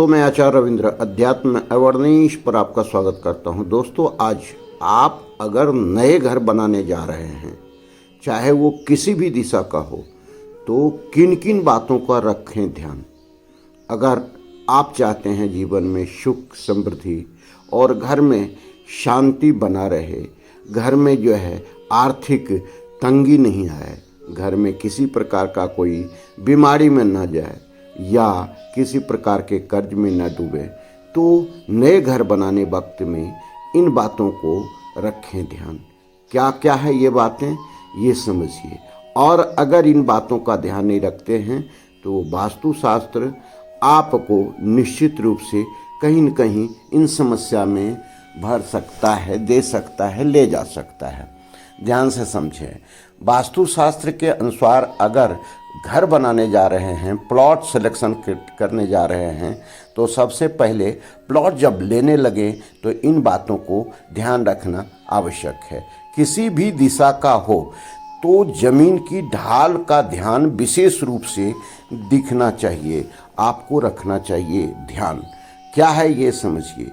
दोस्तों, मैं आचार्य रविंद्र अध्यात्म अवेयरनेस पर आपका स्वागत करता हूं। दोस्तों, आज आप अगर नए घर बनाने जा रहे हैं, चाहे वो किसी भी दिशा का हो, तो किन किन बातों का रखें ध्यान। अगर आप चाहते हैं जीवन में सुख समृद्धि और घर में शांति बना रहे, घर में जो है आर्थिक तंगी नहीं आए, घर में किसी प्रकार का कोई बीमारी में न जाए या किसी प्रकार के कर्ज में न डूबे, तो नए घर बनाने वक्त में इन बातों को रखें ध्यान। क्या क्या है ये बातें, ये समझिए। और अगर इन बातों का ध्यान नहीं रखते हैं तो वास्तुशास्त्र आपको निश्चित रूप से कहीं न कहीं इन समस्या में भर सकता है, दे सकता है, ले जा सकता है। ध्यान से समझें। वास्तुशास्त्र के अनुसार अगर घर बनाने जा रहे हैं, प्लॉट सिलेक्शन करने जा रहे हैं, तो सबसे पहले प्लॉट जब लेने लगे तो इन बातों को ध्यान रखना आवश्यक है। किसी भी दिशा का हो तो जमीन की ढाल का ध्यान विशेष रूप से दिखना चाहिए, आपको रखना चाहिए ध्यान। क्या है ये समझिए।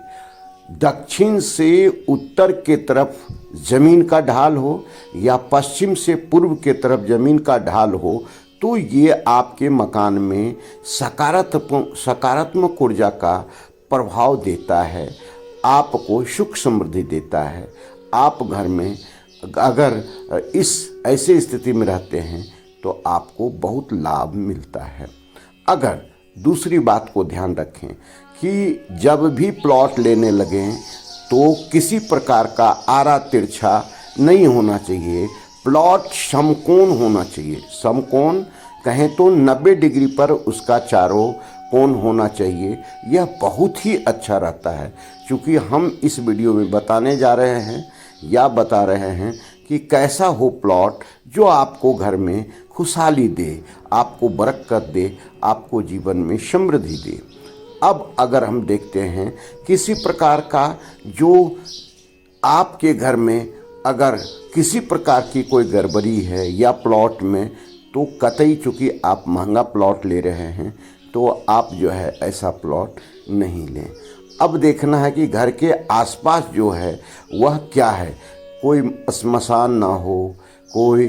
दक्षिण से उत्तर के तरफ जमीन का ढाल हो या पश्चिम से पूर्व के तरफ जमीन का ढाल हो, तो ये आपके मकान में सकारात्मक ऊर्जा का प्रभाव देता है, आपको सुख समृद्धि देता है। आप घर में अगर इस ऐसे स्थिति में रहते हैं तो आपको बहुत लाभ मिलता है। अगर दूसरी बात को ध्यान रखें कि जब भी प्लॉट लेने लगें तो किसी प्रकार का आरा तिरछा नहीं होना चाहिए, प्लॉट समकोण होना चाहिए। समकोण कहें तो 90 डिग्री पर उसका चारों कोण होना चाहिए। यह बहुत ही अच्छा रहता है, क्योंकि हम इस वीडियो में बताने जा रहे हैं या बता रहे हैं कि कैसा हो प्लॉट जो आपको घर में खुशहाली दे, आपको बरकत दे, आपको जीवन में समृद्धि दे। अब अगर हम देखते हैं किसी प्रकार का जो आपके घर में अगर किसी प्रकार की कोई गड़बड़ी है या प्लॉट में, तो कतई चूँकि आप महंगा प्लॉट ले रहे हैं तो आप जो है ऐसा प्लॉट नहीं लें। अब देखना है कि घर के आसपास जो है वह क्या है, कोई श्मशान ना हो, कोई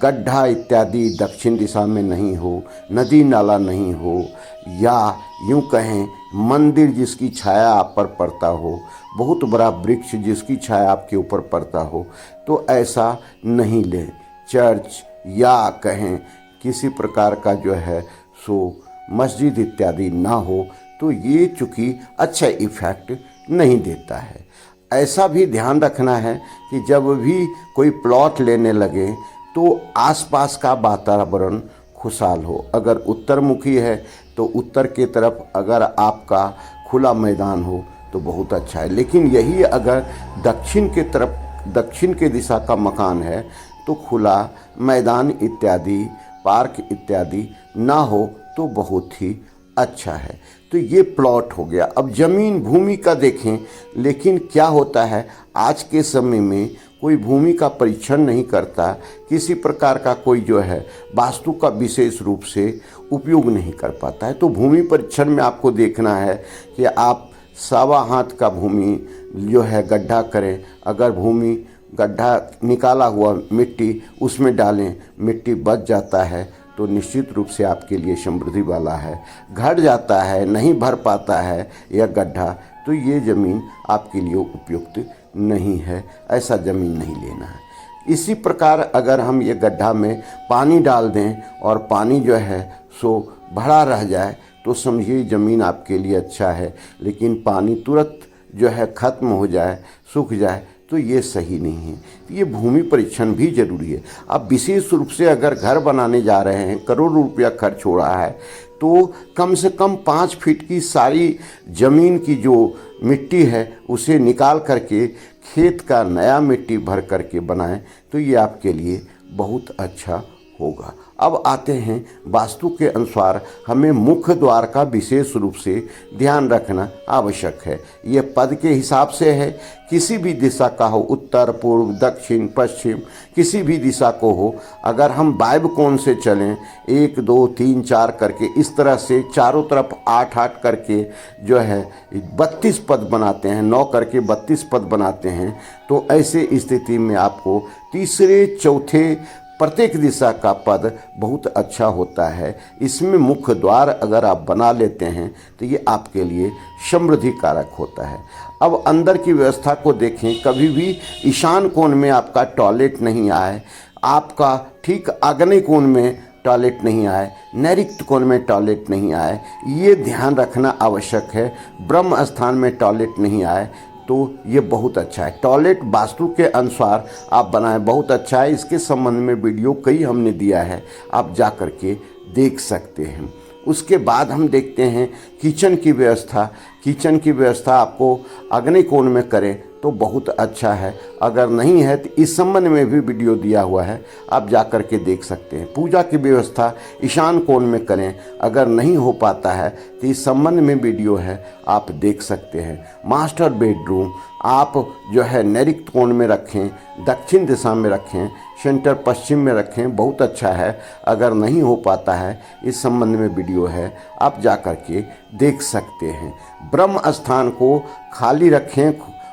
गड्ढा इत्यादि दक्षिण दिशा में नहीं हो, नदी नाला नहीं हो, या यूं कहें मंदिर जिसकी छाया आप पर पड़ता हो, बहुत बड़ा वृक्ष जिसकी छाया आपके ऊपर पड़ता हो, तो ऐसा नहीं लें। चर्च या कहें किसी प्रकार का जो है सो मस्जिद इत्यादि ना हो, तो ये चूँकि अच्छा इफेक्ट नहीं देता है। ऐसा भी ध्यान रखना है कि जब भी कोई प्लॉट लेने लगे तो आसपास का वातावरण खुशहाल हो। अगर उत्तरमुखी है तो उत्तर के तरफ अगर आपका खुला मैदान हो तो बहुत अच्छा है, लेकिन यही अगर दक्षिण के तरफ, दक्षिण के दिशा का मकान है तो खुला मैदान इत्यादि, पार्क इत्यादि ना हो तो बहुत ही अच्छा है। तो ये प्लॉट हो गया। अब ज़मीन भूमि का देखें, लेकिन क्या होता है आज के समय में कोई भूमि का परीक्षण नहीं करता, किसी प्रकार का कोई जो है वास्तु का विशेष रूप से उपयोग नहीं कर पाता है। तो भूमि परीक्षण में आपको देखना है कि आप 1.25 हाथ का भूमि जो है गड्ढा करें। अगर भूमि गड्ढा निकाला हुआ मिट्टी उसमें डालें, मिट्टी बच जाता है तो निश्चित रूप से आपके लिए समृद्धि वाला है। घट जाता है, नहीं भर पाता है यह गड्ढा, तो ये ज़मीन आपके लिए उपयुक्त नहीं है, ऐसा ज़मीन नहीं लेना है। इसी प्रकार अगर हम ये गड्ढा में पानी डाल दें और पानी जो है सो भरा रह जाए तो समझिए ज़मीन आपके लिए अच्छा है, लेकिन पानी तुरंत जो है ख़त्म हो जाए, सूख जाए, तो ये सही नहीं है। ये भूमि परीक्षण भी जरूरी है। अब विशेष रूप से अगर घर बनाने जा रहे हैं, करोड़ों रुपया खर्च हो रहा है, तो कम से कम 5 फीट की सारी ज़मीन की जो मिट्टी है उसे निकाल करके खेत का नया मिट्टी भर करके बनाएं, तो ये आपके लिए बहुत अच्छा होगा। अब आते हैं वास्तु के अनुसार हमें मुख्य द्वार का विशेष रूप से ध्यान रखना आवश्यक है। ये पद के हिसाब से है, किसी भी दिशा का हो, उत्तर पूर्व दक्षिण पश्चिम किसी भी दिशा को हो, अगर हम वायव्य कोण से चलें 1 2 3 4 करके इस तरह से चारों तरफ 8 8 करके जो है 32 पद बनाते हैं, 9 करके 32 पद बनाते हैं। तो ऐसे स्थिति में आपको तीसरे चौथे प्रत्येक दिशा का पद बहुत अच्छा होता है। इसमें मुख्य द्वार अगर आप बना लेते हैं तो ये आपके लिए समृद्धि कारक होता है। अब अंदर की व्यवस्था को देखें, कभी भी ईशान कोण में आपका टॉयलेट नहीं आए, आपका ठीक आग्नेय कोण में टॉयलेट नहीं आए, नैऋत्य कोण में टॉयलेट नहीं आए, ये ध्यान रखना आवश्यक है। ब्रह्म स्थान में टॉयलेट नहीं आए तो ये बहुत अच्छा है। टॉयलेट वास्तु के अनुसार आप बनाएं, बहुत अच्छा है। इसके संबंध में वीडियो कई हमने दिया है, आप जा कर के देख सकते हैं। उसके बाद हम देखते हैं किचन की व्यवस्था। किचन की व्यवस्था आपको आग्नेय कोण में करें तो बहुत अच्छा है, अगर नहीं है तो इस संबंध में भी वीडियो दिया हुआ है, आप जा कर के देख सकते हैं। पूजा की व्यवस्था ईशान कोण में करें, अगर नहीं हो पाता है तो इस संबंध में वीडियो है, आप देख सकते हैं। मास्टर बेडरूम आप जो है नैऋत्य कोण में रखें, दक्षिण दिशा में रखें, सेंटर पश्चिम में रखें, बहुत अच्छा है। अगर नहीं हो पाता है इस संबंध में वीडियो है, आप जा कर के देख सकते हैं। ब्रह्म स्थान को खाली रखें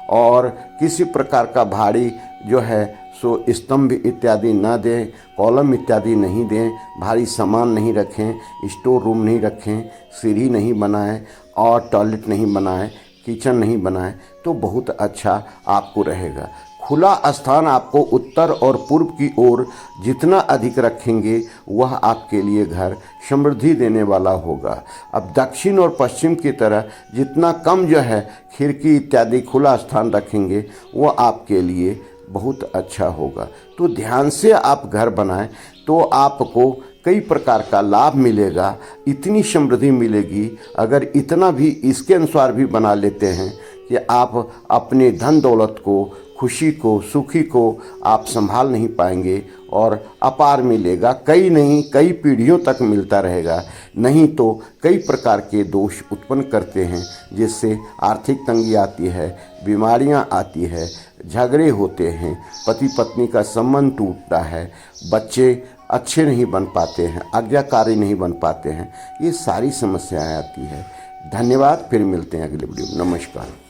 और किसी प्रकार का भारी जो है सो स्तंभ इत्यादि ना दें, कॉलम इत्यादि नहीं दें, भारी सामान नहीं रखें, स्टोर रूम नहीं रखें, सीढ़ी नहीं बनाएं और टॉयलेट नहीं बनाएं, किचन नहीं बनाएं, तो बहुत अच्छा आपको रहेगा। खुला स्थान आपको उत्तर और पूर्व की ओर जितना अधिक रखेंगे वह आपके लिए घर समृद्धि देने वाला होगा। अब दक्षिण और पश्चिम की तरह जितना कम जो है खिड़की इत्यादि खुला स्थान रखेंगे वह आपके लिए बहुत अच्छा होगा। तो ध्यान से आप घर बनाएं तो आपको कई प्रकार का लाभ मिलेगा, इतनी समृद्धि मिलेगी। अगर इतना भी इसके अनुसार भी बना लेते हैं कि आप अपने धन दौलत को, खुशी को, सुखी को आप संभाल नहीं पाएंगे और अपार मिलेगा, कई नहीं कई पीढ़ियों तक मिलता रहेगा। नहीं तो कई प्रकार के दोष उत्पन्न करते हैं, जिससे आर्थिक तंगी आती है, बीमारियां आती है, झगड़े होते हैं, पति पत्नी का संबंध टूटता है, बच्चे अच्छे नहीं बन पाते हैं, आज्ञाकारी नहीं बन पाते हैं, ये सारी समस्याएं आती है। धन्यवाद, फिर मिलते हैं अगले वीडियो में। नमस्कार।